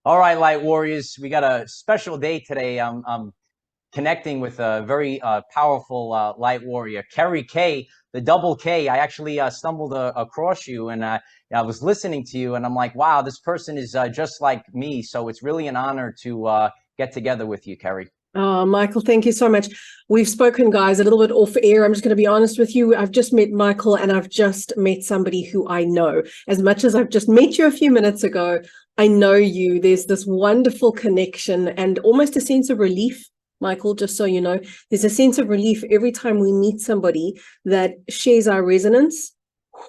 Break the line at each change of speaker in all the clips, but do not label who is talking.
All right, Light Warriors, we got a special day today. I'm connecting with a very powerful Light Warrior, Kerry K, the double K. I actually stumbled across you and I was listening to you and I'm like, wow, this person is just like me. So it's really an honor to get together with you, Kerry.
Oh, Michael, thank you so much. We've spoken, guys, a little bit off air. I'm just going to be honest with you. I've just met Michael and I've just met somebody who I know. As much as I've just met you a few minutes ago, I know you. There's this wonderful connection and almost a sense of relief, Michael, just so you know. There's a sense of relief every time we meet somebody that shares our resonance.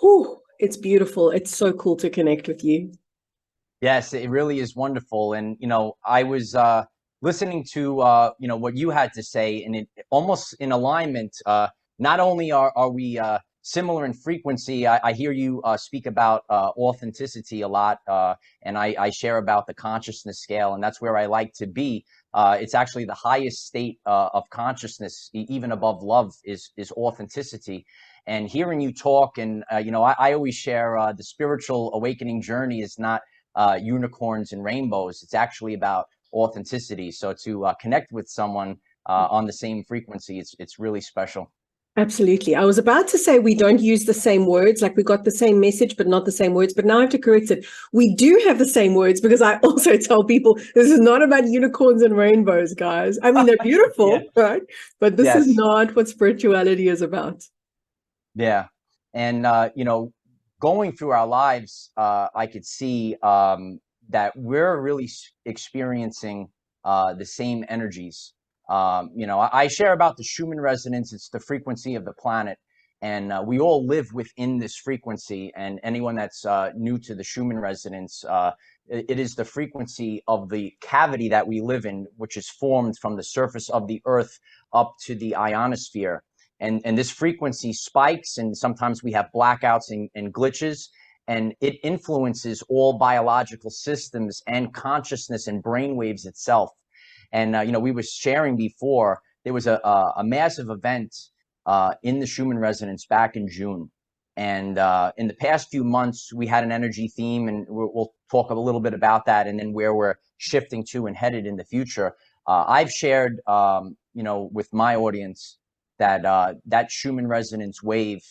Whew, it's beautiful. It's so cool to connect with you.
Yes, it really is wonderful. And, I was listening to, what you had to say, and it almost in alignment. Not only are we similar in frequency, I hear you speak about authenticity a lot, and I share about the consciousness scale, and that's where I like to be. It's actually the highest state of consciousness, even above love, is authenticity. And hearing you talk, and I always share the spiritual awakening journey is not unicorns and rainbows. It's actually about authenticity. So to connect with someone on the same frequency, it's really special.
Absolutely. I was about to say we don't use the same words, like we got the same message, but not the same words. But now I have to correct it. We do have the same words because I also tell people this is not about unicorns and rainbows, guys. I mean, they're
Yeah.
beautiful, right? But this is
Yes.
not what spirituality is about.
Yeah. And, going through our lives, I could see that we're really experiencing the same energies. I share about the Schumann resonance. It's the frequency of the planet. And we all live within this frequency. And anyone that's new to the Schumann resonance, it is the frequency of the cavity that we live in, which is formed from the surface of the earth up to the ionosphere. And this frequency spikes, and sometimes we have blackouts and glitches, and it influences all biological systems and consciousness and brain waves itself. And we were sharing before, there was a massive event in the Schumann resonance back in June. And in the past few months, we had an energy theme, and we'll talk a little bit about that, and then where we're shifting to and headed in the future. I've shared, with my audience, that Schumann resonance wave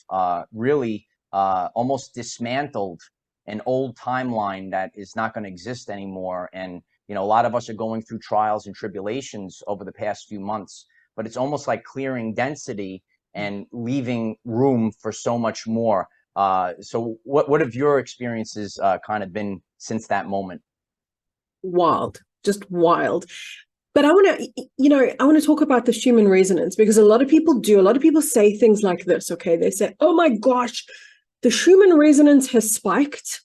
really almost dismantled an old timeline that is not going to exist anymore. And a lot of us are going through trials and tribulations over the past few months, but it's almost like clearing density and leaving room for so much more. So what have your experiences kind of been since that moment?
Wild, just wild. But I want to talk about the Schumann resonance because a lot of people say things like this, okay? They say, oh my gosh, the Schumann resonance has spiked.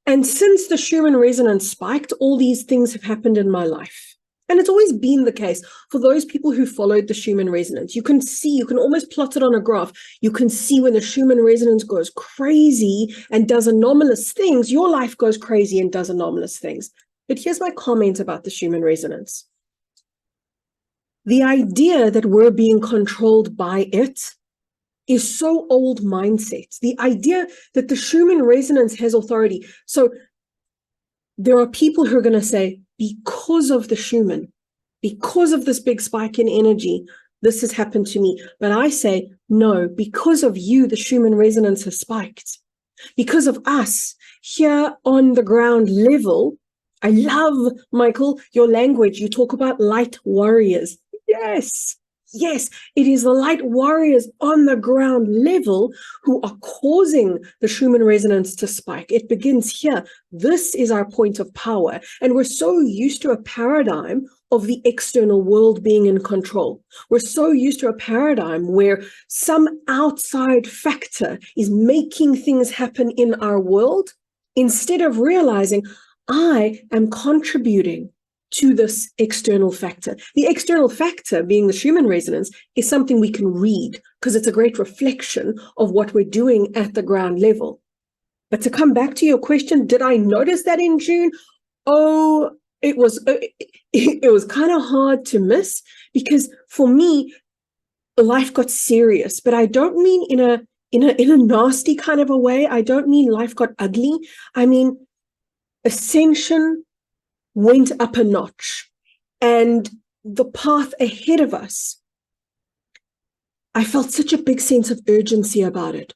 And since the Schumann resonance spiked, all these things have happened in my life. And it's always been the case for those people who followed the Schumann resonance. You can almost plot it on a graph. You can see when the Schumann resonance goes crazy and does anomalous things, your life goes crazy and does anomalous things. But here's my comment about the Schumann resonance. The idea that we're being controlled by it is so old mindset. The idea that the Schumann resonance has authority. So there are people who are going to say, because of the Schumann, because of this big spike in energy, this has happened to me. But I say, no, because of you, the Schumann resonance has spiked. Because of us here on the ground level. I love, Michael, your language. You talk about light warriors. Yes, it is the light warriors on the ground level who are causing the Schumann resonance to spike. It begins here. This is our point of power. And we're so used to a paradigm of the external world being in control. We're so used to a paradigm where some outside factor is making things happen in our world instead of realizing I am contributing to this external factor. The external factor, being the Schumann resonance, is something we can read because it's a great reflection of what we're doing at the ground level. But to come back to your question, did I notice that in June? Oh, it was kind of hard to miss because for me, life got serious. But I don't mean in a nasty kind of a way. I don't mean life got ugly. I mean ascension, went up a notch. And the path ahead of us, I felt such a big sense of urgency about it.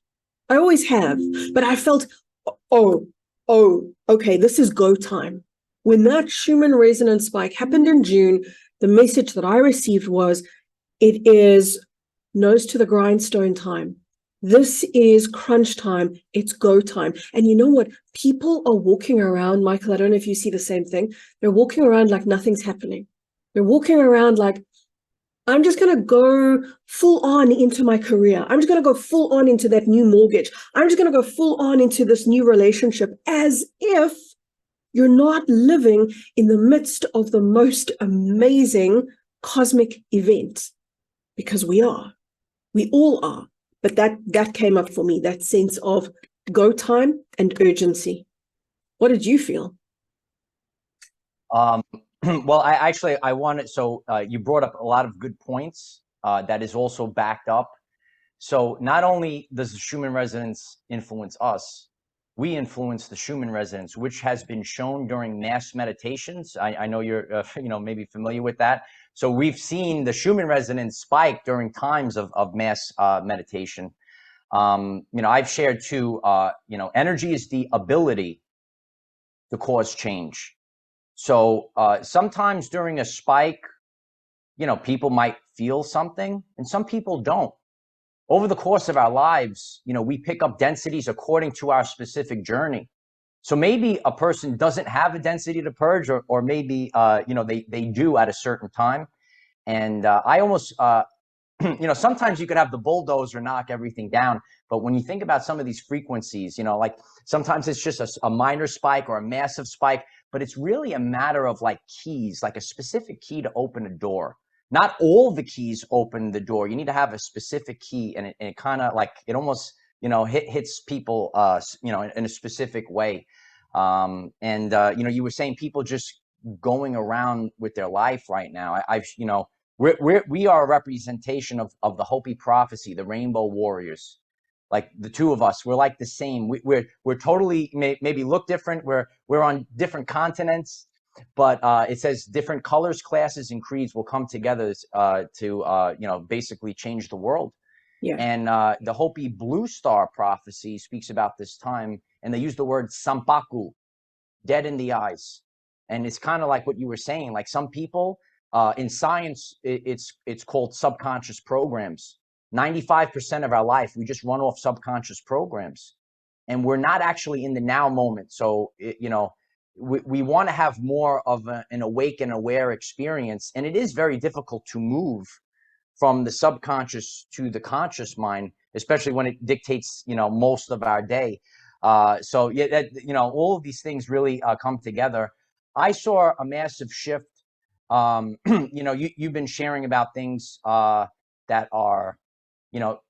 I always have, but I felt, oh, okay, this is go time. When that Schumann resonance spike happened in June, the message that I received was, it is nose to the grindstone time. This is crunch time. It's go time. And you know what? People are walking around, Michael, I don't know if you see the same thing. They're walking around like nothing's happening. They're walking around like, I'm just going to go full on into my career. I'm just going to go full on into that new mortgage. I'm just going to go full on into this new relationship, as if you're not living in the midst of the most amazing cosmic event. Because we are. We all are. But that came up for me, that sense of go time and urgency. What did you feel?
Um, well, I wanted, so you brought up a lot of good points that is also backed up. So not only does the Schumann resonance influence us, we influence the Schumann resonance, which has been shown during mass meditations. I know you're, maybe familiar with that. So we've seen the Schumann resonance spike during times of mass meditation. I've shared too, energy is the ability to cause change. So sometimes during a spike, people might feel something and some people don't. Over the course of our lives, we pick up densities according to our specific journey. So maybe a person doesn't have a density to purge, or maybe, they do at a certain time. And I almost, sometimes you could have the bulldozer knock everything down. But when you think about some of these frequencies, like sometimes it's just a minor spike or a massive spike, but it's really a matter of like keys, like a specific key to open a door. Not all the keys open the door. You need to have a specific key, and it kind of like, it almost, hits people, in a specific way. You were saying people just going around with their life right now. We are a representation of the Hopi prophecy, the Rainbow Warriors. Like the two of us, we're like the same. We're totally maybe look different. We're on different continents, but it says different colors, classes, and creeds will come together to basically change the world.
Yeah.
And the Hopi Blue Star prophecy speaks about this time, and they use the word sampaku, dead in the eyes. And it's kind of like what you were saying, like some people in science, it's called subconscious programs. 95% of our life, we just run off subconscious programs, and we're not actually in the now moment. So, we want to have more of an awake and aware experience. And it is very difficult to move from the subconscious to the conscious mind, especially when it dictates, most of our day. So yeah, all of these things really come together. I saw a massive shift. You've been sharing about things that are,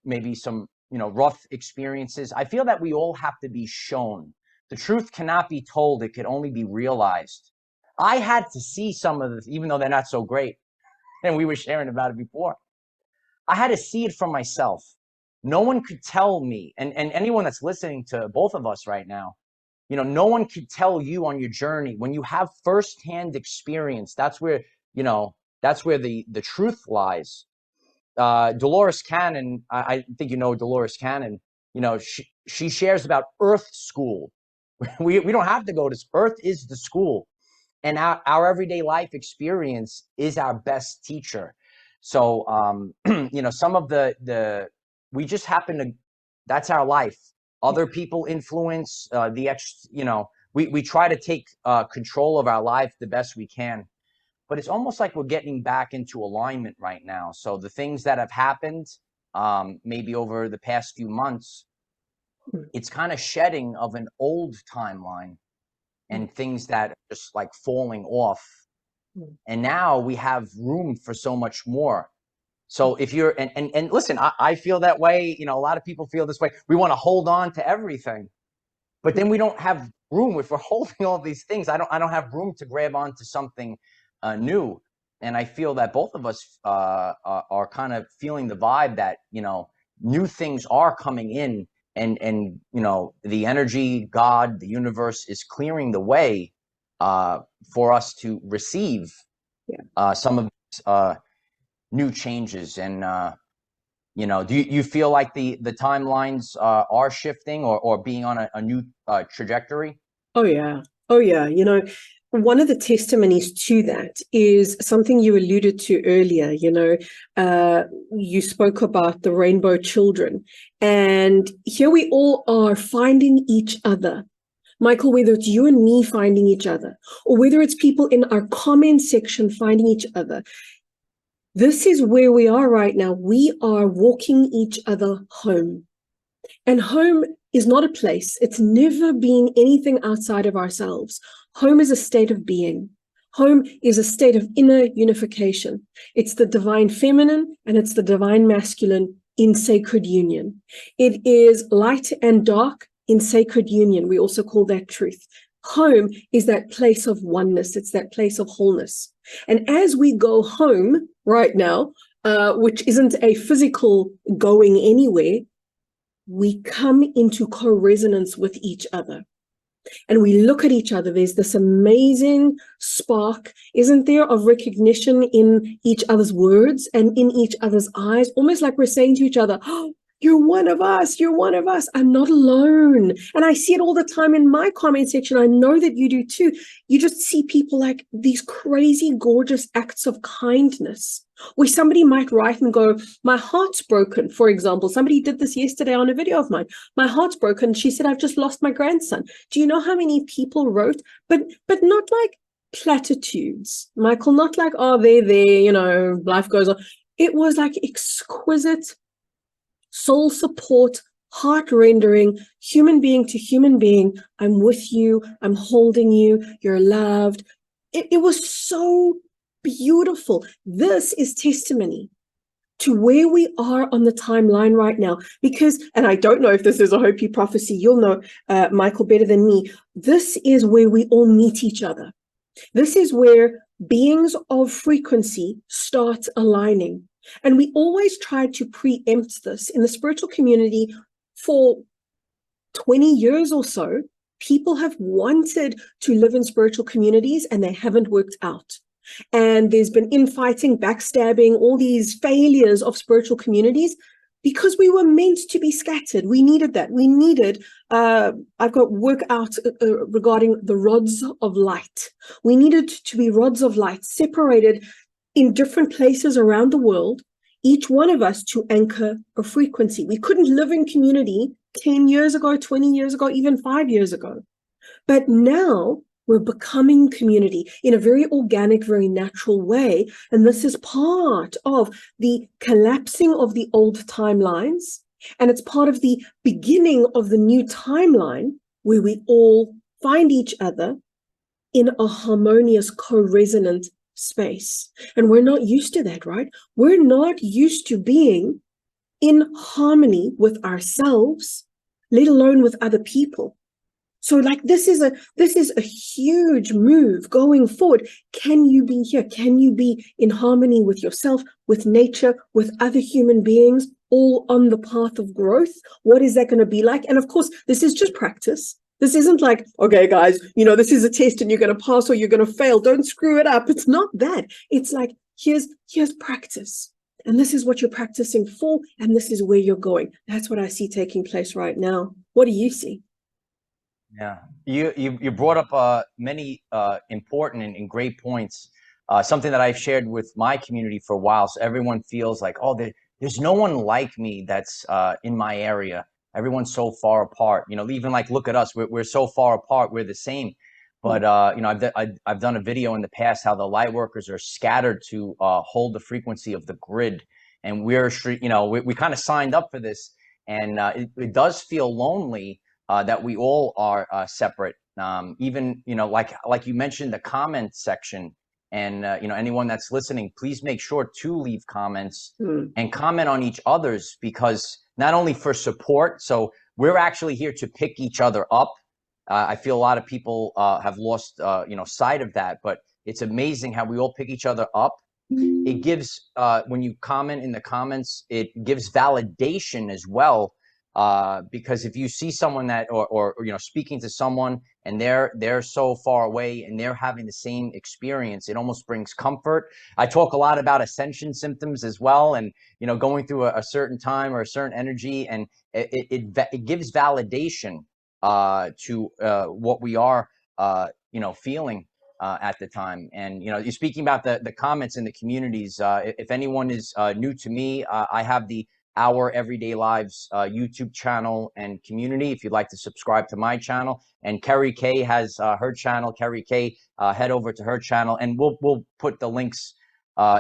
maybe some, rough experiences. I feel that we all have to be shown. The truth cannot be told; it can only be realized. I had to see some of this, even though they're not so great, and we were sharing about it before. I had to see it for myself. No one could tell me, and anyone that's listening to both of us right now, no one could tell you on your journey. When you have firsthand experience, that's where, the truth lies. Dolores Cannon, I think Dolores Cannon, she shares about Earth School. We don't have to go to Earth is the school, and our everyday life experience is our best teacher. So some of the we just happen to, that's our life. Other people influence we try to take control of our life the best we can, but it's almost like we're getting back into alignment right now. So the things that have happened, maybe over the past few months, it's kind of shedding of an old timeline and things that are just like falling off. And now we have room for so much more. So if you're, and listen, I feel that way. A lot of people feel this way. We want to hold on to everything, but then we don't have room. If we're holding all these things, I don't have room to grab onto something new. And I feel that both of us are kind of feeling the vibe that, new things are coming in, and the energy, God, the universe is clearing the way for us to receive some of these new changes. And do you feel like the timelines are shifting or being on a new trajectory?
Oh, yeah. Oh, yeah. One of the testimonies to that is something you alluded to earlier. You spoke about the rainbow children. And here we all are finding each other. Michael, whether it's you and me finding each other, or whether it's people in our comment section finding each other, this is where we are right now. We are walking each other home. And home is not a place. It's never been anything outside of ourselves. Home is a state of being. Home is a state of inner unification. It's the divine feminine and it's the divine masculine in sacred union. It is light and dark in sacred union. We also call that truth. Home is that place of oneness. It's that place of wholeness. And as we go home right now, which isn't a physical going anywhere, we come into co-resonance with each other. And we look at each other. There's this amazing spark, isn't there, of recognition in each other's words and in each other's eyes, almost like we're saying to each other, oh, you're one of us. You're one of us. I'm not alone. And I see it all the time in my comment section. I know that you do too. You just see people like these crazy, gorgeous acts of kindness where somebody might write and go, my heart's broken. For example, somebody did this yesterday on a video of mine. My heart's broken. She said, I've just lost my grandson. Do you know how many people wrote? But not like platitudes, Michael, not like, oh, there, life goes on. It was like exquisite soul support, heart rendering, human being to human being. I'm with you. I'm holding you. You're loved. It was so beautiful. This is testimony to where we are on the timeline right now. Because, and I don't know if this is a Hopi prophecy, you'll know, Michael, better than me. This is where we all meet each other. This is where beings of frequency start aligning. And we always try to preempt this in the spiritual community for 20 years or so. People have wanted to live in spiritual communities and they haven't worked out. And there's been infighting, backstabbing, all these failures of spiritual communities because we were meant to be scattered. We needed that. We needed, I've got work out regarding the rods of light. We needed to be rods of light separated in different places around the world, each one of us to anchor a frequency. We couldn't live in community 10 years ago, 20 years ago, even 5 years ago. But now we're becoming community in a very organic, very natural way. And this is part of the collapsing of the old timelines. And it's part of the beginning of the new timeline where we all find each other in a harmonious, co-resonant space. And we're not used to that, right? We're not used to being in harmony with ourselves, let alone with other people. So like this is a huge move going forward. Can you be here? Can you be in harmony with yourself, with nature, with other human beings, all on the path of growth? What is that going to be like? And of course, this is just practice. This isn't like, okay, guys, this is a test and you're going to pass or you're going to fail. Don't screw it up. It's not that. It's like, here's practice. And this is what you're practicing for. And this is where you're going. That's what I see taking place right now. What do you see?
Yeah, you brought up many important and great points. Something that I've shared with my community for a while. So everyone feels like, oh, there's no one like me that's in my area. Everyone's so far apart, even like, look at us, we're so far apart, we're the same. But, I've done a video in the past how the light workers are scattered to hold the frequency of the grid. And we kind of signed up for this. And it does feel lonely that we all are separate. Even, like you mentioned, the comment section. And, anyone that's listening, please make sure to leave comments and comment on each other's, because not only for support, so we're actually here to pick each other up. I feel a lot of people have lost, sight of that, but it's amazing how we all pick each other up. It gives, when you comment in the comments, it gives validation as well Because if you see someone that, or you know, speaking to someone and they're so far away and they're having the same experience, it almost brings comfort. I talk a lot about ascension symptoms as well, and you know, going through a certain time or a certain energy, and it gives validation to what we are you know, feeling at the time. And you know, you're speaking about the comments in the communities. If anyone is new to me, I have the Our Everyday Lives YouTube channel and community, if you'd like to subscribe to my channel. And Kerry K has her channel, Kerry K. Head over to her channel, and we'll put the links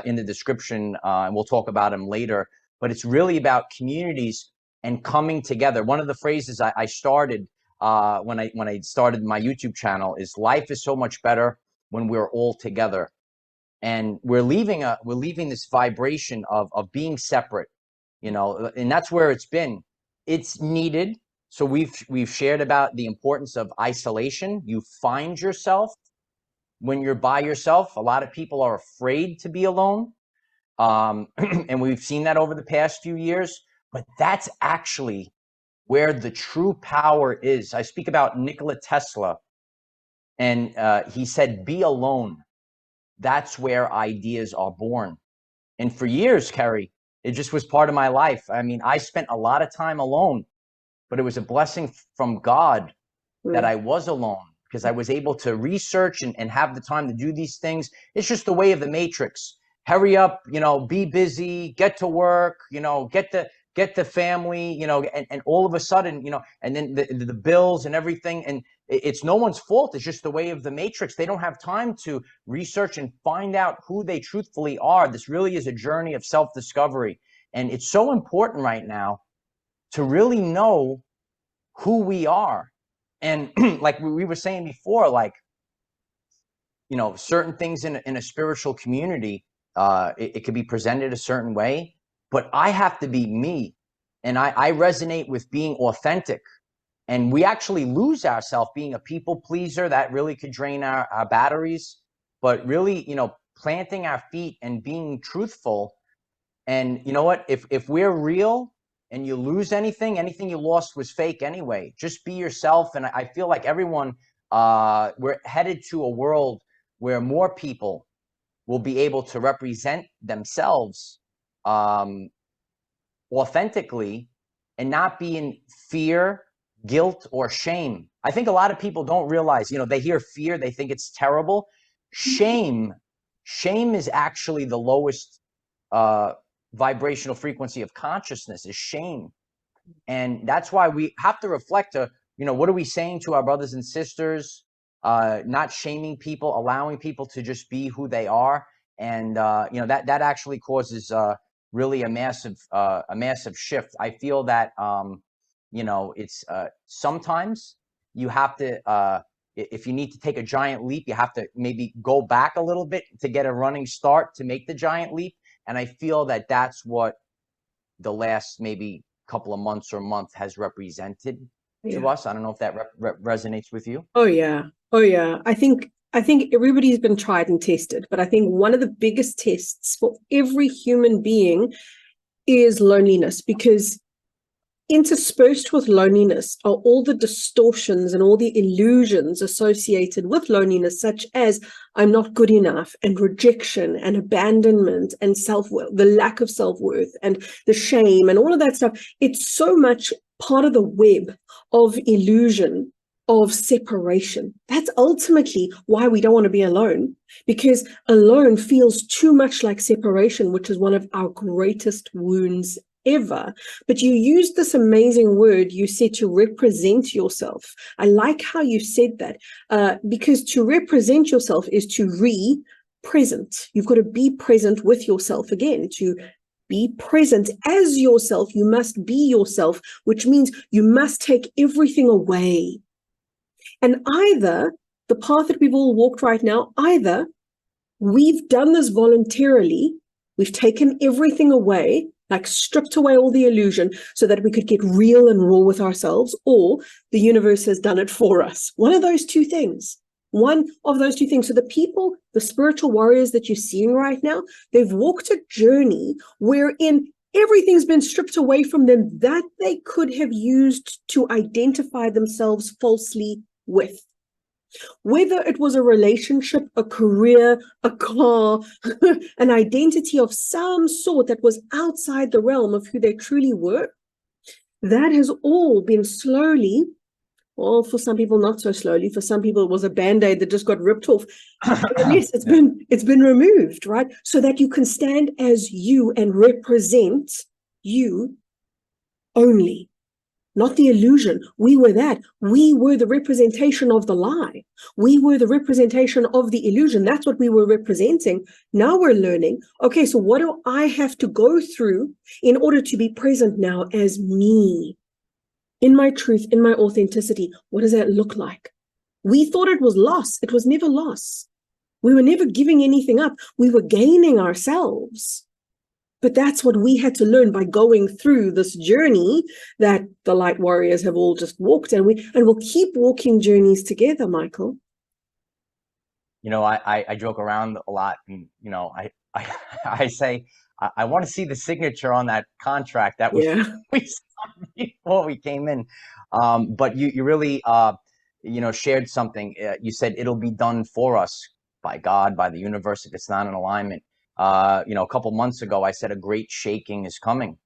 in the description, and we'll talk about them later. But it's really about communities and coming together. One of the phrases I started when I started my YouTube channel is, life is so much better when we're all together. And we're leaving this vibration of being separate, you know, and that's where it's been. It's needed. So we've shared about the importance of isolation. You find yourself when you're by yourself. A lot of people are afraid to be alone. And we've seen that over the past few years, but that's actually where the true power is. I speak about Nikola Tesla, and he said, be alone. That's where ideas are born. And for years, Kerry, it just was part of my life. I mean, I spent a lot of time alone, but it was a blessing from God that I was alone, because I was able to research and have the time to do these things. It's just the way of the matrix. Hurry up, you know, be busy, get to work, you know, get the family, you know, and all of a sudden, you know, and then the bills and everything. And it's no one's fault. It's just the way of the matrix. They don't have time to research and find out who they truthfully are. This really is a journey of self-discovery. And it's so important right now to really know who we are. And like we were saying before, like, you know, certain things in a spiritual community, it could be presented a certain way, but I have to be me. And I resonate with being authentic. And we actually lose ourselves being a people pleaser. That really could drain our batteries. But really, you know, planting our feet and being truthful. And you know what? If we're real and you lose anything you lost was fake anyway. Just be yourself. And I feel like everyone, we're headed to a world where more people will be able to represent themselves authentically and not be in fear, guilt, or shame. I think a lot of people don't realize, you know, they hear fear, they think it's terrible. Shame is actually the lowest vibrational frequency of consciousness, is shame. And that's why we have to reflect, you know, what are we saying to our brothers and sisters? Not shaming people, allowing people to just be who they are. And you know, that actually causes really a massive shift. I feel that you know, it's sometimes you have to, if you need to take a giant leap, you have to maybe go back a little bit to get a running start to make the giant leap. And I feel that that's what the last maybe couple of months or month has represented to us. I don't know if that resonates with you.
Oh yeah. Oh yeah. I think everybody's been tried and tested, but I think one of the biggest tests for every human being is loneliness, because interspersed with loneliness are all the distortions and all the illusions associated with loneliness, such as I'm not good enough, and rejection and abandonment and self-worth, the lack of self-worth and the shame and all of that stuff. It's so much part of the web of illusion of separation. That's ultimately why we don't want to be alone, because alone feels too much like separation, which is one of our greatest wounds ever. But you used this amazing word, you said, to represent yourself. I like how you said that, because to represent yourself is to present. You've got to be present with yourself again. To be present as yourself, you must be yourself, which means you must take everything away. And either the path that we've all walked right now, either we've done this voluntarily, we've taken everything away, like stripped away all the illusion so that we could get real and raw with ourselves, or the universe has done it for us. One of those two things. One of those two things. So the people, the spiritual warriors that you're seeing right now, they've walked a journey wherein Everything's been stripped away from them that they could have used to identify themselves falsely with. Whether it was a relationship, a career, a car, an identity of some sort that was outside the realm of who they truly were, that has all been slowly, well, for some people not so slowly, for some people it was a band-aid that just got ripped off. Yes, it's been removed, right? So that you can stand as you and represent you only. Not the illusion. We were that. We were the representation of the lie. We were the representation of the illusion. That's what we were representing. Now we're learning, okay, so what do I have to go through in order to be present now as me? In my truth, in my authenticity, what does that look like? We thought it was loss. It was never loss. We were never giving anything up. We were gaining ourselves. But that's what we had to learn by going through this journey that the light warriors have all just walked, and we'll keep walking journeys together, Michael.
You know, I joke around a lot, and you know, I say I want to see the signature on that contract that we signed before we came in. But you really you know, shared something. You said it'll be done for us by God, by the universe, if it's not in alignment. You know, a couple months ago, I said a great shaking is coming,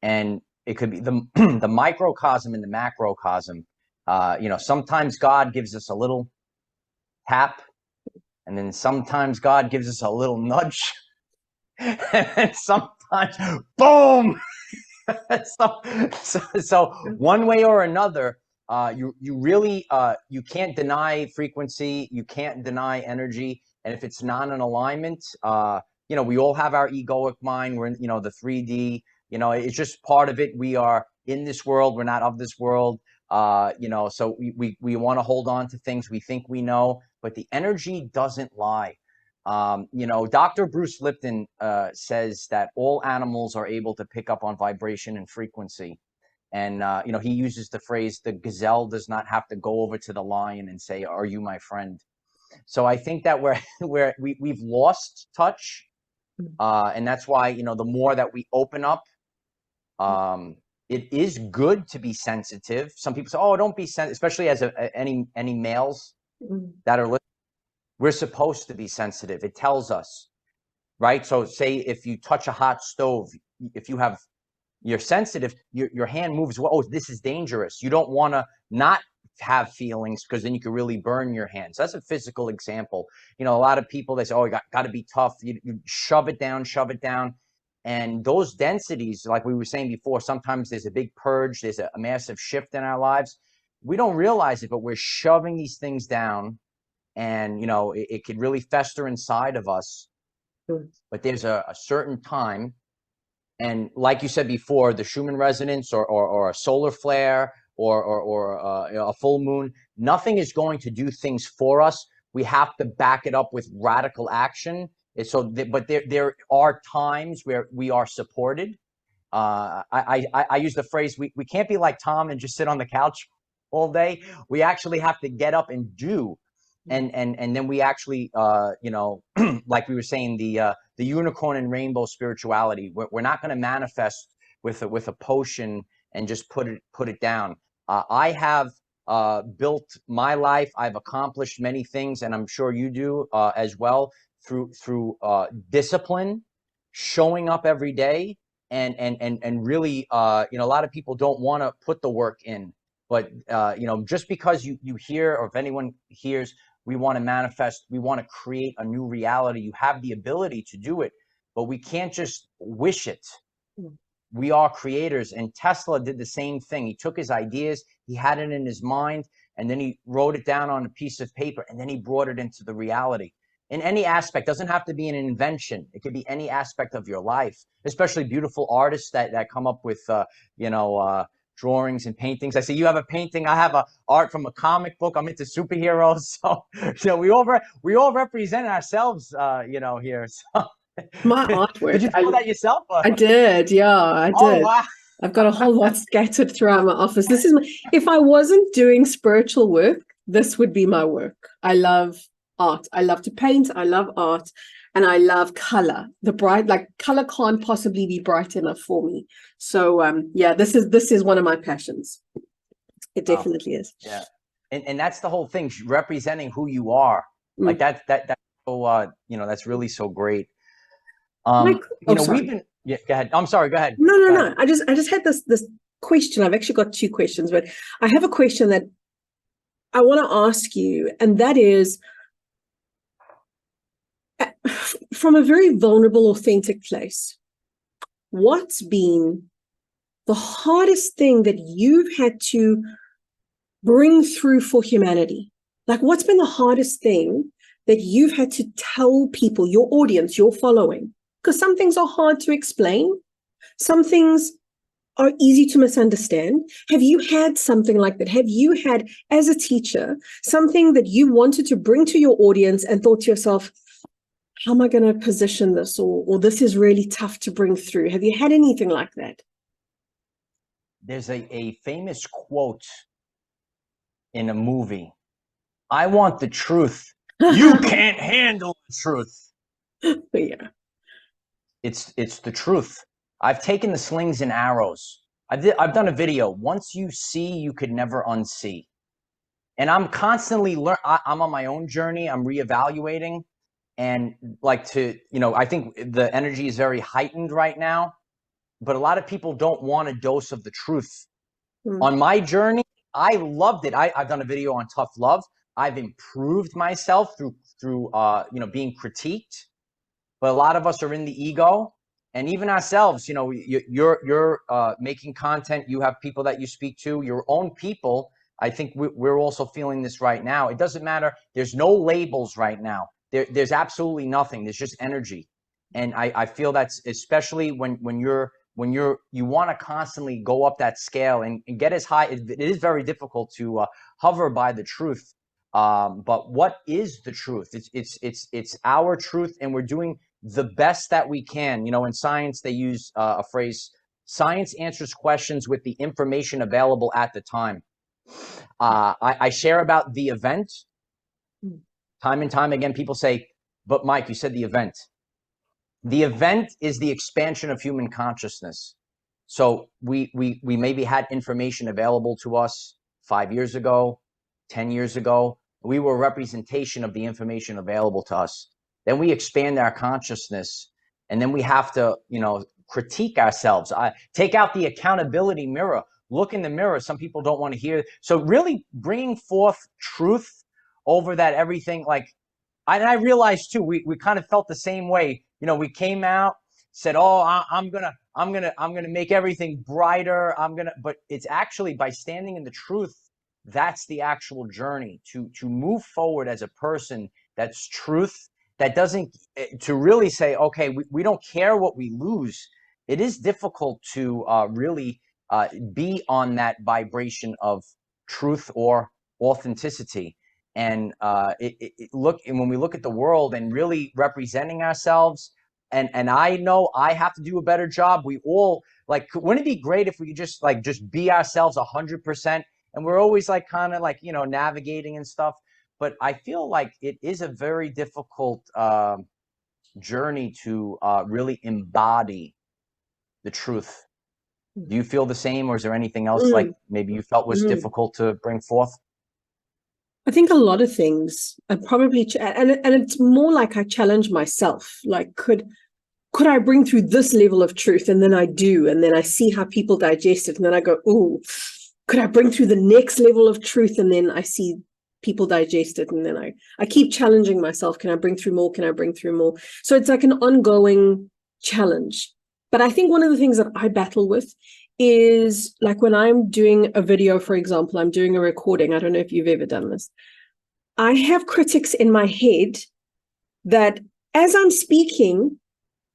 and it could be the the microcosm and the macrocosm. You know, sometimes God gives us a little tap, and then sometimes God gives us a little nudge, and sometimes boom. So one way or another, you really you can't deny frequency, you can't deny energy, and if it's not in alignment, you know, we all have our egoic mind. We're in, you know, the 3D. You know, it's just part of it. We are in this world. We're not of this world. You know, so we want to hold on to things we think we know, but the energy doesn't lie. You know, Dr. Bruce Lipton says that all animals are able to pick up on vibration and frequency. And, you know, he uses the phrase, the gazelle does not have to go over to the lion and say, are you my friend? So I think that we've lost touch. And that's why, you know, the more that we open up, it is good to be sensitive. Some people say, oh, don't be sensitive, especially as any males that are listening. We're supposed to be sensitive. It tells us, right? So say if you touch a hot stove, if you're sensitive, your hand moves. Well, oh, this is dangerous. You don't want to not have feelings, because then you could really burn your hands. That's a physical example. You know, a lot of people, they say, oh, you got to be tough. You shove it down. And those densities, like we were saying before, sometimes there's a big purge. There's a massive shift in our lives. We don't realize it, but we're shoving these things down. And, you know, it could really fester inside of us. But there's a certain time. And like you said before, the Schumann resonance or a solar flare or a full moon, nothing is going to do things for us. We have to back it up with radical action. But there are times where we are supported. I use the phrase, we can't be like Tom and just sit on the couch all day. We actually have to get up and do. And then we actually, you know, like we were saying, the unicorn and rainbow spirituality. We're not going to manifest with a potion and just put it down. I have built my life. I've accomplished many things, and I'm sure you do as well, through discipline, showing up every day, and really, you know, a lot of people don't want to put the work in. But you know, just because you hear, or if anyone hears, we want to manifest, we want to create a new reality, you have the ability to do it, but we can't just wish it. We are creators. And Tesla did the same thing. He took his ideas, he had it in his mind, and then he wrote it down on a piece of paper, and then he brought it into the reality. In any aspect, doesn't have to be an invention. It could be any aspect of your life, especially beautiful artists that come up with, you know, drawings and paintings. I see you have a painting. I have a art from a comic book. I'm into superheroes. So, you know, we all represent ourselves, you know, here. So.
My artwork.
Did you draw that yourself?
I did. Yeah, I did.
Oh, wow.
I've got a whole lot scattered throughout my office. If I wasn't doing spiritual work, this would be my work. I love art. I love to paint. I love art. And I love color. The bright, like color can't possibly be bright enough for me. So yeah, this is one of my passions. It
Wow.
definitely is.
Yeah. And that's the whole thing, representing who you are. Like
Mm.
that's so that's really so great.
Like, oh,
We've
sorry.
been, yeah, go ahead. I'm sorry, go ahead.
No, no,
Go ahead.
no. I just had this question. I've actually got two questions, but I have a question that I want to ask you, and that is, from a very vulnerable, authentic place, what's been the hardest thing that you've had to bring through for humanity? Like, what's been the hardest thing that you've had to tell people, your audience, your following? Because some things are hard to explain. Some things are easy to misunderstand. Have you had something like that? Have you had, as a teacher, something that you wanted to bring to your audience and thought to yourself, how am I going to position this? Or this is really tough to bring through. Have you had anything like that?
There's a famous quote in a movie. I want the truth. You can't handle the truth.
Yeah.
It's the truth. I've taken the slings and arrows. I've done a video. Once you see, you could never unsee. And I'm constantly I'm on my own journey. I'm reevaluating, and I think the energy is very heightened right now. But a lot of people don't want a dose of the truth.
Mm.
On my journey, I loved it. I've done a video on tough love. I've improved myself through being critiqued. But a lot of us are in the ego, and even ourselves. You're making content. You have people that you speak to, your own people. I think we're also feeling this right now. It doesn't matter. There's no labels right now. There's absolutely nothing. There's just energy, and I feel that's especially when you want to constantly go up that scale and get as high. It is very difficult to hover by the truth. But what is the truth? It's our truth, and we're doing the best that we can. In science, they use a phrase: science answers questions with the information available at the time. I share about the event. Time and time again, people say, but Mike, you said the event. The event is the expansion of human consciousness. So we maybe had information available to us 5 years ago, 10 years ago. We were a representation of the information available to us. Then we expand our consciousness, and then we have to, critique ourselves. Take out the accountability mirror. Look in the mirror. Some people don't want to hear. So really bringing forth truth over that everything. I realized too, we kind of felt the same way. We came out, said, "Oh, I'm gonna make everything brighter. But it's actually by standing in the truth. That's the actual journey to move forward as a person. That's truth. That doesn't to really say, okay, we don't care what we lose. It is difficult to really be on that vibration of truth or authenticity. And when we look at the world and really representing ourselves, and I know I have to do a better job. We all wouldn't it be great if we could just be ourselves 100%? And we're always kind of navigating and stuff. But I feel like it is a very difficult journey to really embody the truth. Do you feel the same, or is there anything else maybe you felt was difficult to bring forth?
I think a lot of things I probably and it's more like I challenge myself. Like, could I bring through this level of truth? And then I do, and then I see how people digest it, and then I go, oh, could I bring through the next level of truth? And then I see people digest it, and then I keep challenging myself. Can I bring through more? Can I bring through more? So it's like an ongoing challenge. But I think one of the things that I battle with is like when I'm doing a video, for example, I'm doing a recording. I don't know if you've ever done this. I have critics in my head that as I'm speaking,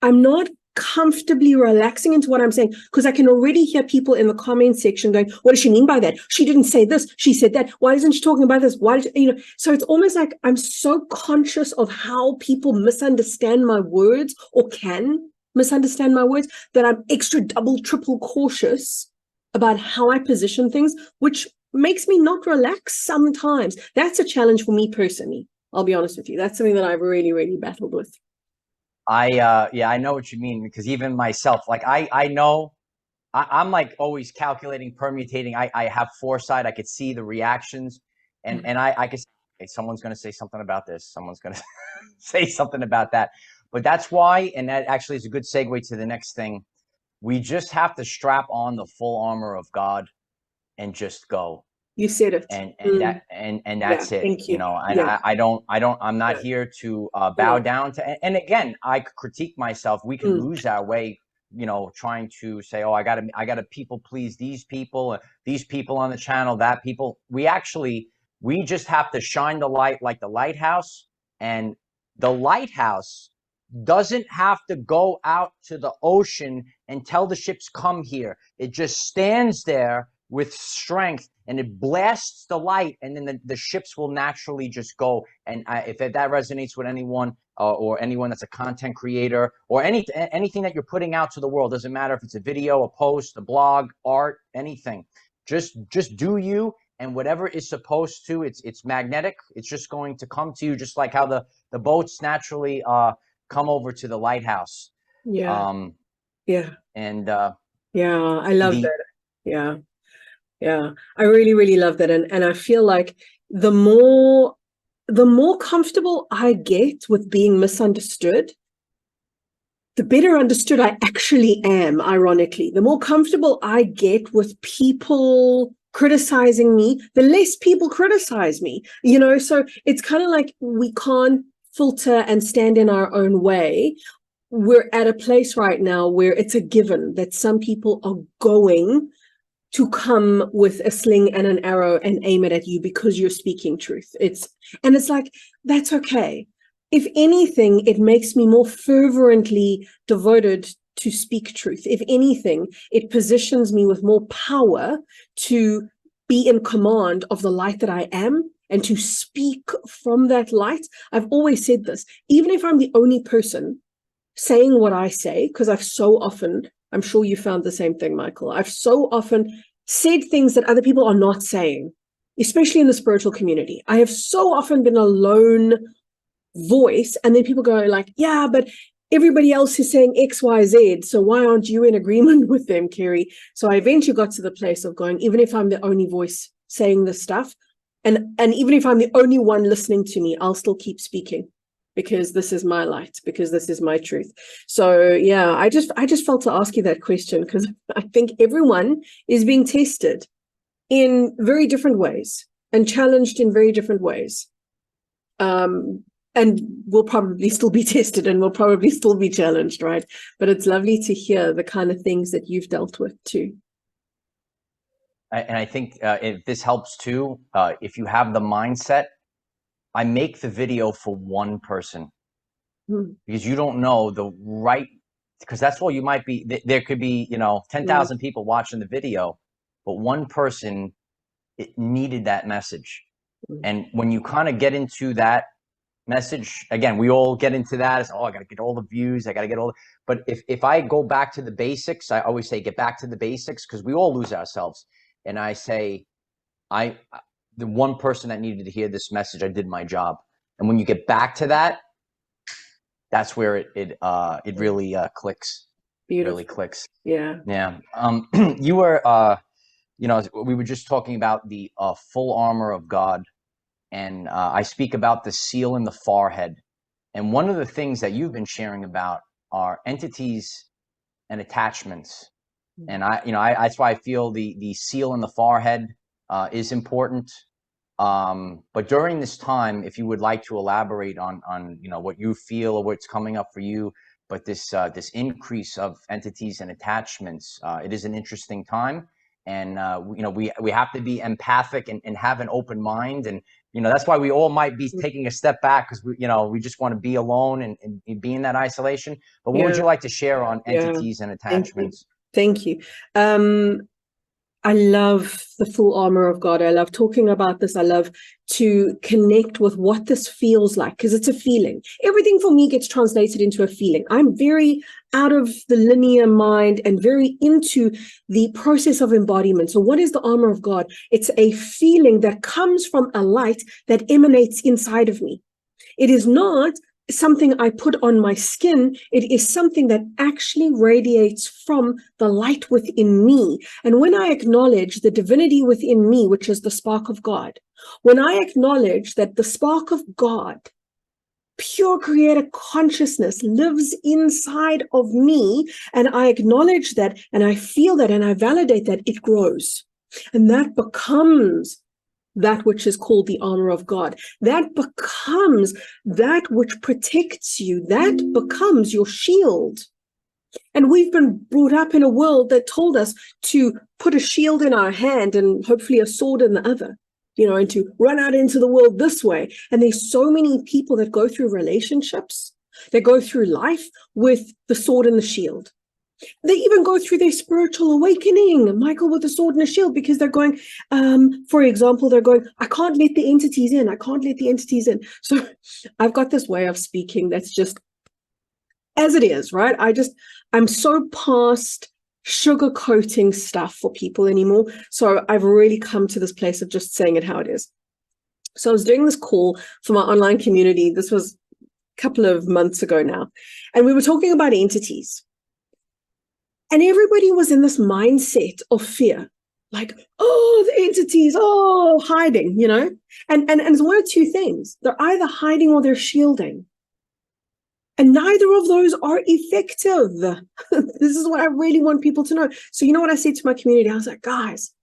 I'm not comfortably relaxing into what I'm saying, because I can already hear people in the comment section going, what does she mean by that? She didn't say this. She said that. Why isn't she talking about this? Why did so it's almost like I'm so conscious of how people misunderstand my words or can misunderstand my words that I'm extra double, triple cautious about how I position things, which makes me not relax sometimes. That's a challenge for me personally. I'll be honest with you. That's something that I've really, really battled with.
Yeah, I know what you mean, because even myself, like I know I'm like always calculating, permutating. I have foresight. I could see the reactions, and I could say, hey, someone's going to say something about this. Someone's going to say something about that. But that's why, and that actually is a good segue to the next thing. We just have to strap on the full armor of God and just go.
You said it.
And
Yeah,
that's it,
thank
you
you.
know. And
Yeah,
I'm not
yeah,
here to bow
yeah.
down to. And again, I could critique myself. We could
Mm.
lose our way, you know, trying to say, oh, I gotta people please these people on the channel, that people. We just have to shine the light like the lighthouse, and the lighthouse doesn't have to go out to the ocean and tell the ships come here. It just stands there with strength and it blasts the light, and then the ships will naturally just go. And if that resonates with anyone, or anyone that's a content creator, or anything that you're putting out to the world, doesn't matter if it's a video, a post, a blog, art, anything, just do you, and whatever is supposed to, it's magnetic. It's just going to come to you, just like how the boats naturally come over to the lighthouse.
Yeah,
um
yeah,
and
yeah. I love
the
that. Yeah, yeah. I really, really love that. And I feel like the more comfortable I get with being misunderstood, the better understood I actually am, ironically. The more comfortable I get with people criticizing me, the less people criticize me, you know? So it's kind of like we can't filter and stand in our own way. We're at a place right now where it's a given that some people are going to come with a sling and an arrow and aim it at you because you're speaking truth. And it's like, that's okay. If anything, it makes me more fervently devoted to speak truth. If anything, it positions me with more power to be in command of the light that I am and to speak from that light. I've always said this, even if I'm the only person saying what I say, because I've so often, I'm sure you found the same thing, Michael, I've so often said things that other people are not saying, especially in the spiritual community. I have so often been a lone voice, and then people go like, yeah, but everybody else is saying X, Y, Z, so why aren't you in agreement with them, Kerry? So I eventually got to the place of going, even if I'm the only voice saying this stuff, and even if I'm the only one listening to me, I'll still keep speaking, because this is my light, because this is my truth. So yeah, I just felt to ask you that question, because I think everyone is being tested in very different ways and challenged in very different ways. And will probably still be tested and will probably still be challenged, right? But it's lovely to hear the kind of things that you've dealt with too.
And I think if this helps too, if you have the mindset, I make the video for one person, because you don't know the right, because that's all you might be. There could be, 10,000 people watching the video, but one person, it needed that message. And when you kind of get into that message, again, we all get into that as, oh, I got to get all the views, I got to get all the, but if I go back to the basics, I always say get back to the basics, because we all lose ourselves. And I say, the one person that needed to hear this message, I did my job. And when you get back to that, that's where it really clicks.
Beautiful.
Really clicks.
Yeah.
Yeah. You were we were just talking about the full armor of God, and I speak about the seal in the forehead. And one of the things that you've been sharing about are entities and attachments. And that's why I feel the seal in the forehead is important. But during this time, if you would like to elaborate on what you feel or what's coming up for you, but this increase of entities and attachments, it is an interesting time. And we have to be empathic and have an open mind. And that's why we all might be taking a step back, because we just want to be alone and be in that isolation. But what would you like to share on entities and attachments?
Thank you. I love the full armor of God. I love talking about this. I love to connect with what this feels like, because it's a feeling. Everything for me gets translated into a feeling. I'm very out of the linear mind and very into the process of embodiment. So what is the armor of God? It's a feeling that comes from a light that emanates inside of me. It is not something I put on my skin. It is something that actually radiates from the light within me. And when I acknowledge the divinity within me, which is the spark of God, when I acknowledge that the spark of God, pure creator consciousness, lives inside of me, and I acknowledge that, and I feel that, and I validate that, it grows. And that becomes that which is called the armor of God. That becomes that which protects you. That becomes your shield. And we've been brought up in a world that told us to put a shield in our hand and hopefully a sword in the other, and to run out into the world this way. And there's so many people that go through relationships, that go through life with the sword and the shield. They even go through their spiritual awakening, Michael, with a sword and a shield, because they're going, for example, they're going, I can't let the entities in. I can't let the entities in. So I've got this way of speaking that's just as it is, right? I'm so past sugarcoating stuff for people anymore. So I've really come to this place of just saying it how it is. So I was doing this call for my online community. This was a couple of months ago now. And we were talking about entities. And everybody was in this mindset of fear, like, oh, the entities, oh, hiding, And it's one of two things. They're either hiding or they're shielding. And neither of those are effective. This is what I really want people to know. So you know what I said to my community? I was like, guys,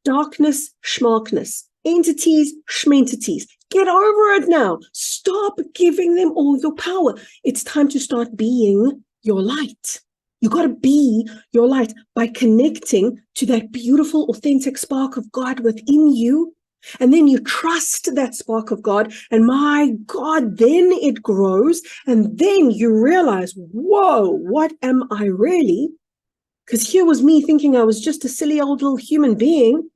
darkness, schmarkness, entities, schmentities. Get over it now. Stop giving them all your power. It's time to start being your light. You got to be your light by connecting to that beautiful, authentic spark of God within you. And then you trust that spark of God, and my God, then it grows. And then you realize, whoa, what am I really? Because here was me thinking I was just a silly old little human being.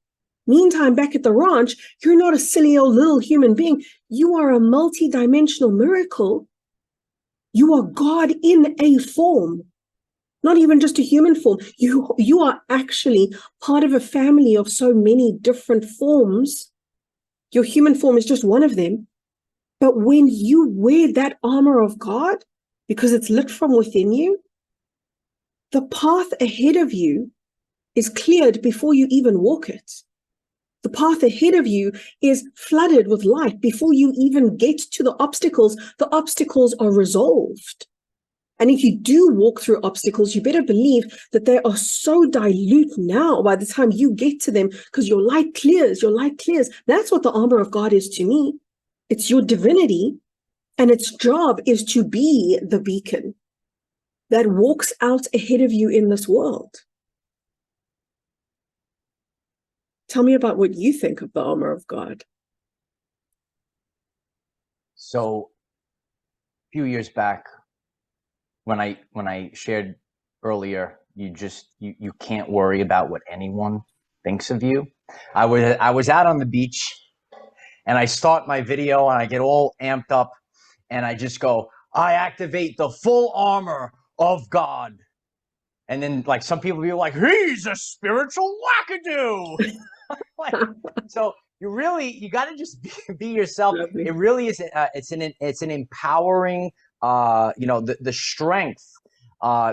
Meantime, back at the ranch, you're not a silly old little human being. You are a multi-dimensional miracle. You are God in a form. Not even just a human form. You are actually part of a family of so many different forms. Your human form is just one of them. But when you wear that armor of God, because it's lit from within you, the path ahead of you is cleared before you even walk it. The path ahead of you is flooded with light before you even get to the obstacles. The obstacles are resolved. And if you do walk through obstacles, you better believe that they are so dilute now by the time you get to them, because your light clears, your light clears. That's what the armor of God is to me. It's your divinity, and its job is to be the beacon that walks out ahead of you in this world. Tell me about what you think of the armor of God.
So a few years back, when I shared earlier, you can't worry about what anyone thinks of you. I was out on the beach, and I start my video and I get all amped up, and I just go, I activate the full armor of God. And then like some people be like, he's a spiritual wackadoo. Like, so you got to just be yourself.
Lovely.
It really is. It's an empowering, the strength.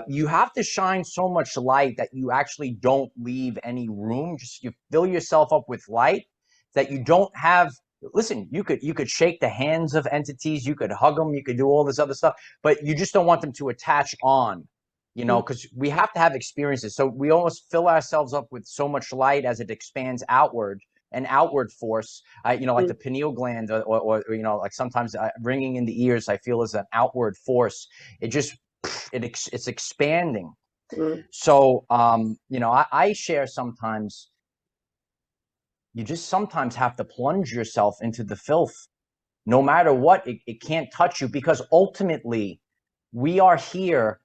You have to shine so much light that you actually don't leave any room. Just you fill yourself up with light that you don't have. Listen, you could shake the hands of entities, you could hug them, you could do all this other stuff, but you just don't want them to attach on. Because we have to have experiences. So we almost fill ourselves up with so much light as it expands outward, an outward force, like the pineal gland, or like sometimes ringing in the ears, I feel is an outward force. It's expanding. So, I share sometimes, you just sometimes have to plunge yourself into the filth. No matter what, it can't touch you, because ultimately we are here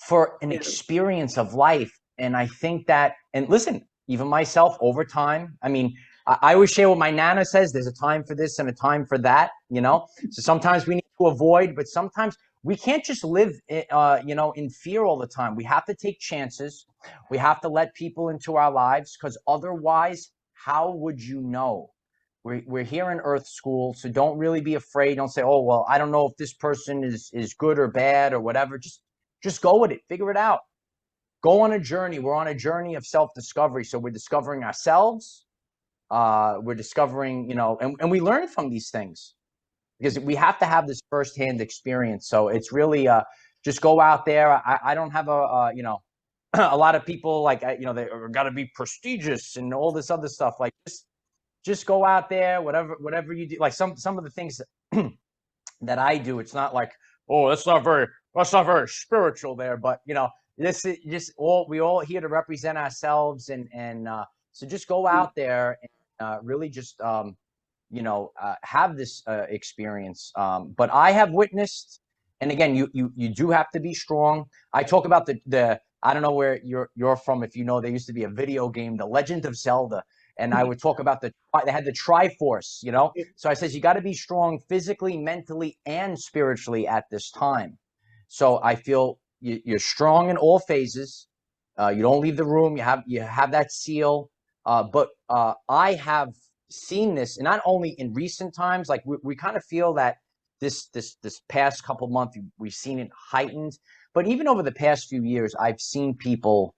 for an experience of life. And I think that, and listen, even myself over time, I mean, I always share what my Nana says, there's a time for this and a time for that, So sometimes we need to avoid, but sometimes we can't just live, in fear all the time. We have to take chances. We have to let people into our lives, because otherwise, how would you know? we're here in Earth School, so don't really be afraid. Don't say, oh well, I don't know if this person is good or bad or whatever. Just go with it, figure it out. Go on a journey. We're on a journey of self-discovery. So we're discovering ourselves. We're discovering, and we learn from these things because we have to have this firsthand experience. So it's really just go out there. I don't have a lot of people like, they got to be prestigious and all this other stuff. Like just go out there, whatever you do. Like some of the things that I do, it's not like, oh, that's not very spiritual there, but this is just we all here to represent ourselves, and so just go out there and really just have this experience. But I have witnessed, and again, you do have to be strong. I talk about the I don't know where you're from, if you know, there used to be a video game, The Legend of Zelda. And I would talk about they had the Triforce, So I says, you got to be strong physically, mentally, and spiritually at this time. So I feel you're strong in all phases. You don't leave the room. You have that seal. But I have seen this, and not only in recent times, like we kind of feel that this past couple months, we've seen it heightened. But even over the past few years, I've seen people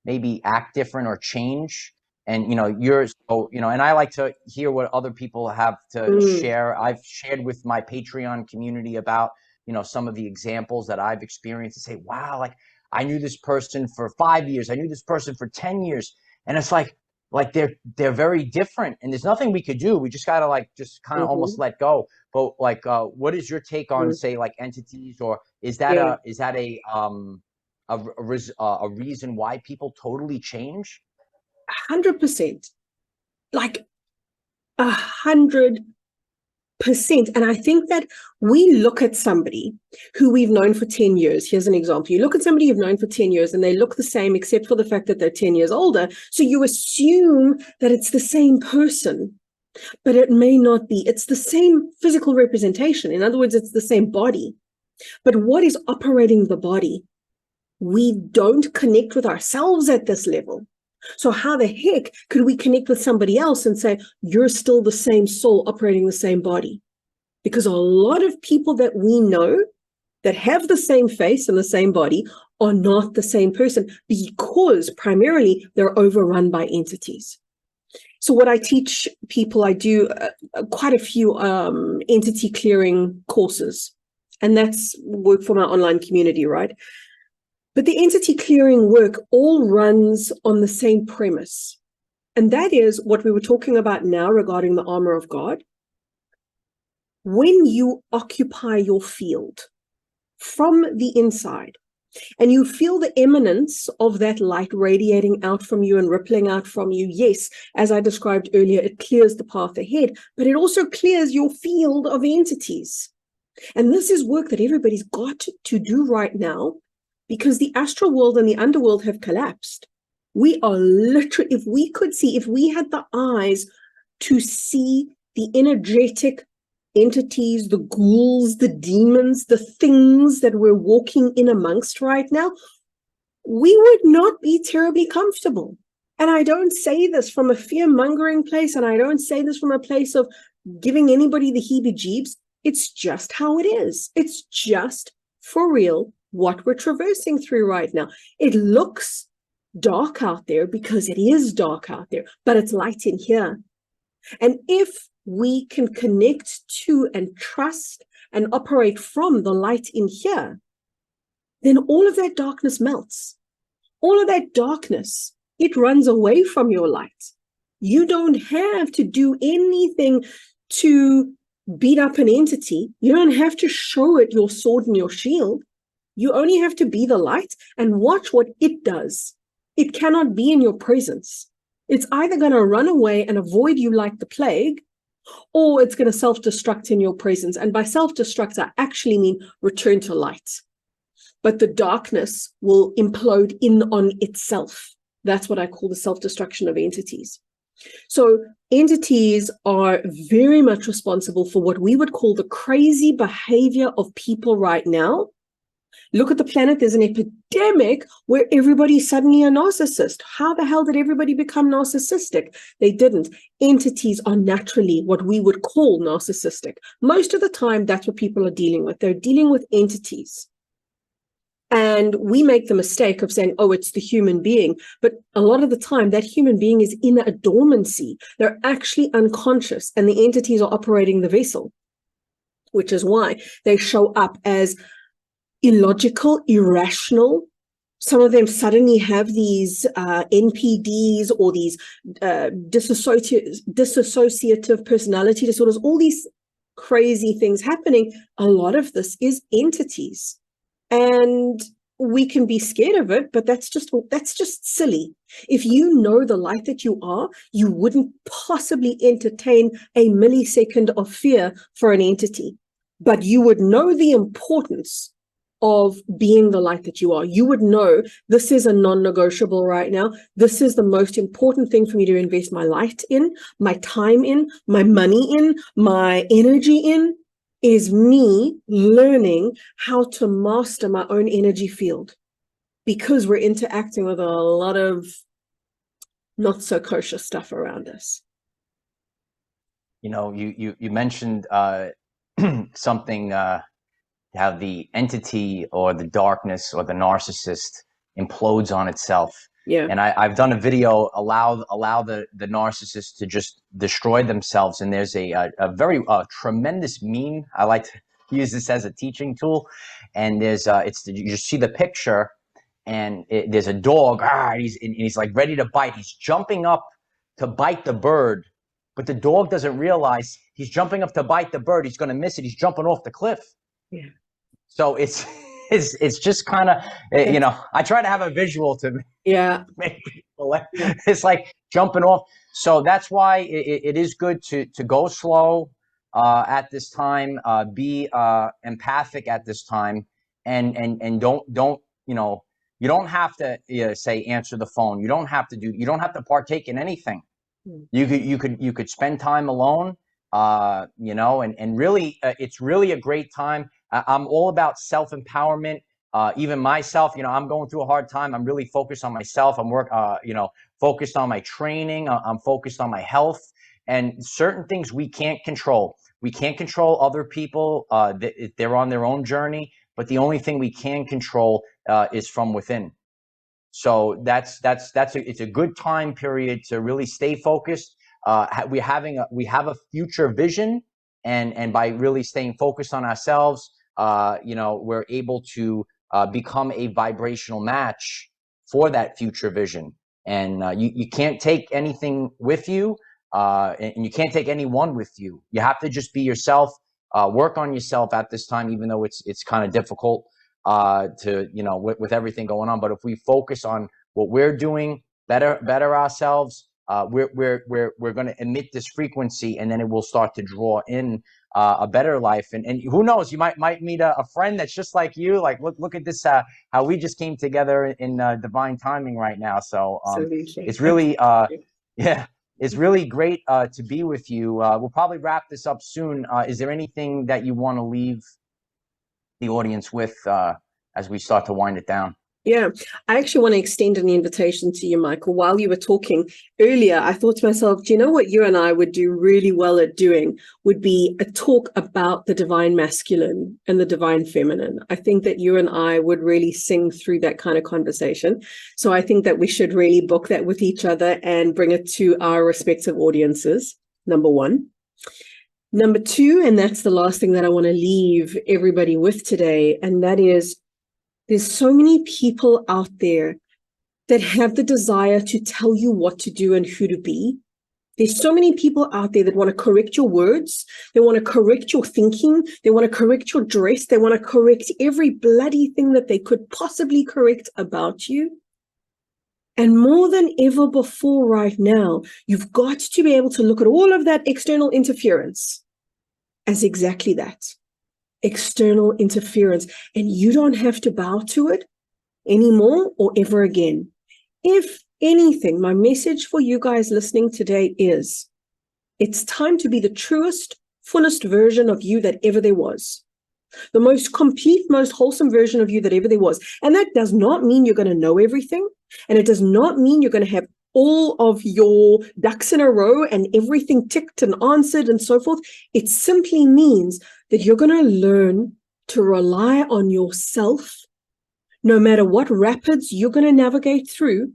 maybe act different or change. And and I like to hear what other people have to share. I've shared with my Patreon community about some of the examples that I've experienced, and say, wow, like I knew this person for 5 years, I knew this person for 10 years, and it's like they're very different, and there's nothing we could do. We just gotta just kind of almost let go. But what is your take on, say, like entities, or is that a reason why people totally change?
100%, like 100%. And I think that we look at somebody who we've known for 10 years. Here's an example. You look at somebody you've known for 10 years and they look the same, except for the fact that they're 10 years older. So you assume that it's the same person, but it may not be. It's the same physical representation. In other words, it's the same body. But what is operating the body? We don't connect with ourselves at this level. So how the heck could we connect with somebody else and say, you're still the same soul operating the same body? Because a lot of people that we know that have the same face and the same body are not the same person, because primarily they're overrun by entities. So what I teach people, I do quite a few entity clearing courses, and that's work for my online community, right? But the entity clearing work all runs on the same premise. And that is what we were talking about now regarding the armor of God. When you occupy your field from the inside, and you feel the emanence of that light radiating out from you and rippling out from you, yes, as I described earlier, it clears the path ahead, but it also clears your field of entities. And this is work that everybody's got to do right now, because the astral world and the underworld have collapsed. We are literally, if we had the eyes to see the energetic entities, the ghouls, the demons, the things that we're walking in amongst right now, we would not be terribly comfortable. And I don't say this from a fear-mongering place, and I don't say this from a place of giving anybody the heebie-jeebs. It's just how it is. It's just for real what we're traversing through right now. It looks dark out there because it is dark out there, but it's light in here. And if we can connect to and trust and operate from the light in here, then all of that darkness melts. All of that darkness, it runs away from your light. You don't have to do anything to beat up an entity. You don't have to show it your sword and your shield. You only have to be the light and watch what it does. It cannot be in your presence. It's either going to run away and avoid you like the plague, or it's going to self-destruct in your presence. And by self-destruct, I actually mean return to light. But the darkness will implode in on itself. That's what I call the self-destruction of entities. So entities are very much responsible for what we would call the crazy behavior of people right now, Look at the planet. There's an epidemic where everybody's suddenly a narcissist. How the hell did everybody become narcissistic? They didn't. Entities are naturally what we would call narcissistic. Most of the time, that's what people are dealing with. They're dealing with entities. And we make the mistake of saying, oh, it's the human being. But a lot of the time, that human being is in a dormancy. They're actually unconscious, and the entities are operating the vessel, which is why they show up as illogical, irrational. Some of them suddenly have these NPDs or these dissociative personality disorders, all these crazy things happening. A lot of this is entities. And we can be scared of it, but that's just silly. If you know the light that you are, you wouldn't possibly entertain a millisecond of fear for an entity, but you would know the importance of being the light that you are. You would know this is a non-negotiable right now. This is the most important thing for me to invest my light in, my time in, my money in, my energy in, is me learning how to master my own energy field, because we're interacting with a lot of not so kosher stuff around us.
You know, you mentioned something, how the entity or the darkness or the narcissist implodes on itself.
Yeah.
And I've done a video, allow the narcissist to just destroy themselves. And there's a very tremendous meme. I like to use this as a teaching tool. And there's you see the picture, and there's a dog. He's like ready to bite. He's jumping up to bite the bird, but the dog doesn't realize he's jumping up to bite the bird. He's going to miss it. He's jumping off the cliff.
Yeah.
So it's just kind of, you know, I try to have a visual to make people, it's like jumping off. So that's why it is good to go slow at this time, be empathic at this time, and don't, you know, you don't have to say answer the phone. You don't have to partake in anything. You could spend time alone, you know, and really, it's really a great time. I'm all about self-empowerment. Even myself, you know, I'm going through a hard time. I'm really focused on myself. I'm you know, focused on my training. I'm focused on my health, and certain things we can't control. We can't control other people. They're on their own journey, but the only thing we can control is from within. So it's a good time period to really stay focused. We have a future vision, and by really staying focused on ourselves, you know, we're able to become a vibrational match for that future vision. And you can't take anything with you, and you can't take anyone with you. You have to just be yourself. Work on yourself at this time, even though it's kind of difficult to, you know, with everything going on. But if we focus on what we're doing, better ourselves, we're going to emit this frequency, and then it will start to draw in a better life. And who knows, you might meet a friend that's just like you. Like, look at this, how we just came together in divine timing right now. So it's really it's really great to be with you. We'll probably wrap this up soon. Is there anything that you want to leave the audience with as we start to wind it down?
Yeah, I actually want to extend an invitation to you, Michael. While you were talking earlier, I thought to myself, do you know what you and I would do really well at doing would be a talk about the divine masculine and the divine feminine. I think that you and I would really sing through that kind of conversation. So I think that we should really book that with each other and bring it to our respective audiences, number one. Number two, and that's the last thing that I want to leave everybody with today, and that is, there's so many people out there that have the desire to tell you what to do and who to be. There's so many people out there that want to correct your words. They want to correct your thinking. They want to correct your dress. They want to correct every bloody thing that they could possibly correct about you. And more than ever before right now, you've got to be able to look at all of that external interference as exactly that. External interference, and you don't have to bow to it anymore or ever again. If anything, my message for you guys listening today is, it's time to be the truest, fullest version of you that ever there was. the most complete, most wholesome version of you that ever there was. And that does not mean you're going to know everything. And it does not mean you're going to have all of your ducks in a row and everything ticked and answered and so forth. It simply means that you're going to learn to rely on yourself. No matter what rapids you're going to navigate through,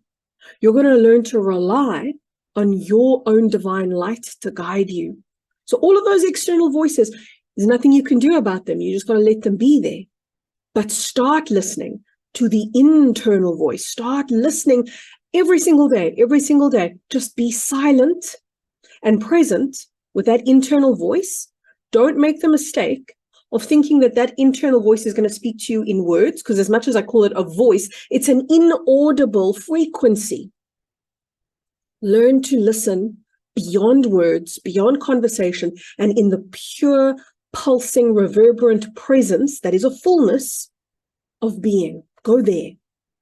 you're going to learn to rely on your own divine light to guide you. So all of those external voices, there's nothing you can do about them. You just got to let them be there. But start listening to the internal voice. Start listening every single day, every single day. Just be silent and present with that internal voice. Don't make the mistake of thinking that that internal voice is going to speak to you in words, because as much as I call it a voice, it's an inaudible frequency. Learn to listen beyond words, beyond conversation, and in the pure, pulsing, reverberant presence that is a fullness of being. Go there.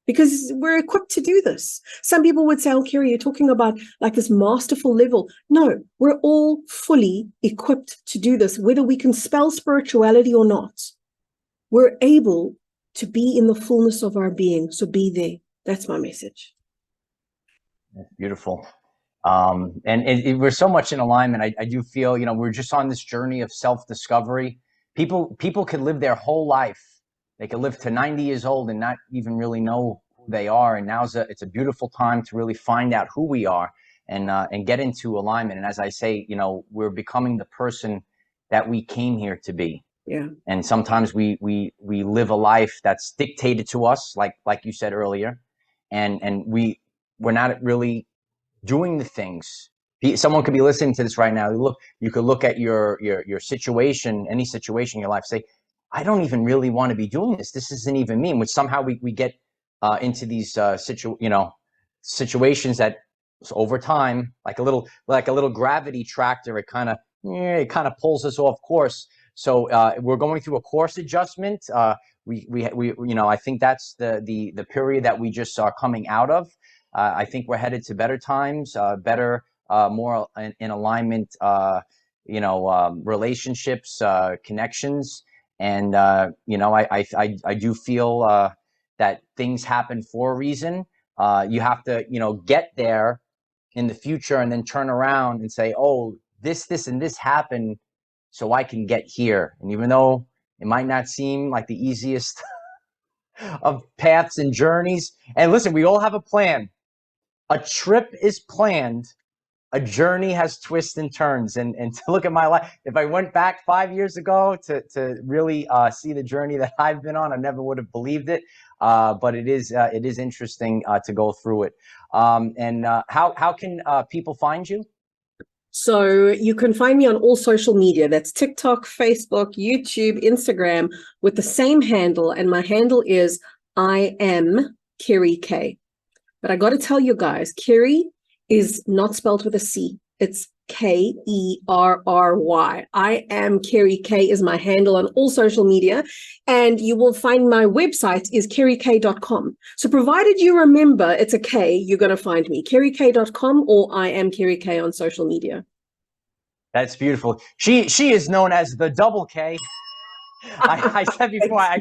Because we're equipped to do this. Some people would say, oh, Kerry, you're talking about like this masterful level. No, we're all fully equipped to do this, whether we can spell spirituality or not. We're able to be in the fullness of our being. So be there. That's my message.
That's beautiful. We're so much in alignment. I do feel, you know, we're just on this journey of self-discovery. People could live their whole life. They could live to 90 years old and not even really know who they are. And it's a beautiful time to really find out who we are and get into alignment. And as I say, you know, we're becoming the person that we came here to be.
Yeah.
And sometimes we live a life that's dictated to us, like you said earlier, and we're not really doing the things. Someone could be listening to this right now. You could look at your situation, any situation in your life, say, I don't even really want to be doing this. This isn't even me. Which somehow we get into these situations that over time, like a little gravity tractor, it kind of pulls us off course. So we're going through a course adjustment. I think that's the period that we just are coming out of. I think we're headed to better times, better, more in alignment, relationships, connections. And, I do feel that things happen for a reason. You have to, get there in the future and then turn around and say, oh, this, and this happened so I can get here. And even though it might not seem like the easiest of paths and journeys, and listen, we all have a plan. A trip is planned. A journey has twists and turns, and to look at my life, if I went back 5 years ago to really see the journey that I've been on, I never would have believed it. But it is interesting to go through it. How can people find you?
So you can find me on all social media. That's TikTok, Facebook, YouTube, Instagram, with the same handle. And my handle is I am Kerry K. But I got to tell you guys, Kerry is not spelled with a C. It's Kerry. I am Kerry K is my handle on all social media. And you will find my website is kerryk.com. So provided you remember it's a K, you're going to find me, kerryk.com, or I am Kerry K on social media.
That's beautiful. She is known as the double K. I said before, I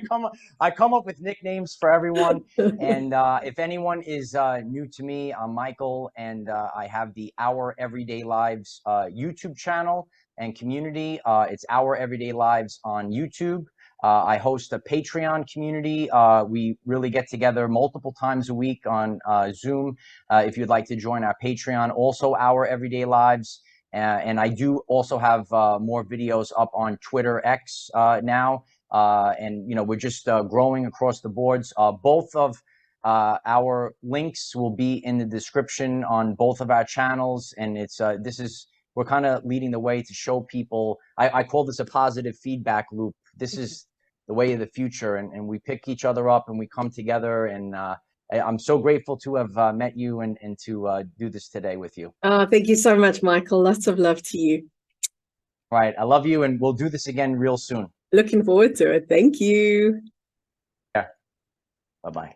come up with nicknames for everyone. And if anyone is new to me, I'm Michael, and I have the Our Everyday Lives YouTube channel and community. It's Our Everyday Lives on YouTube. I host a Patreon community. We really get together multiple times a week on Zoom. If you'd like to join our Patreon, also Our Everyday Lives. And I do also have more videos up on Twitter X now. And, we're just growing across the boards. Both of our links will be in the description on both of our channels. And we're kind of leading the way to show people, I call this a positive feedback loop. This is the way of the future. And we pick each other up and we come together. And I'm so grateful to have met you and to do this today with you.
Oh, thank you so much, Michael. Lots of love to you.
All right. I love you, and we'll do this again real soon.
Looking forward to it. Thank you.
Yeah. Bye-bye.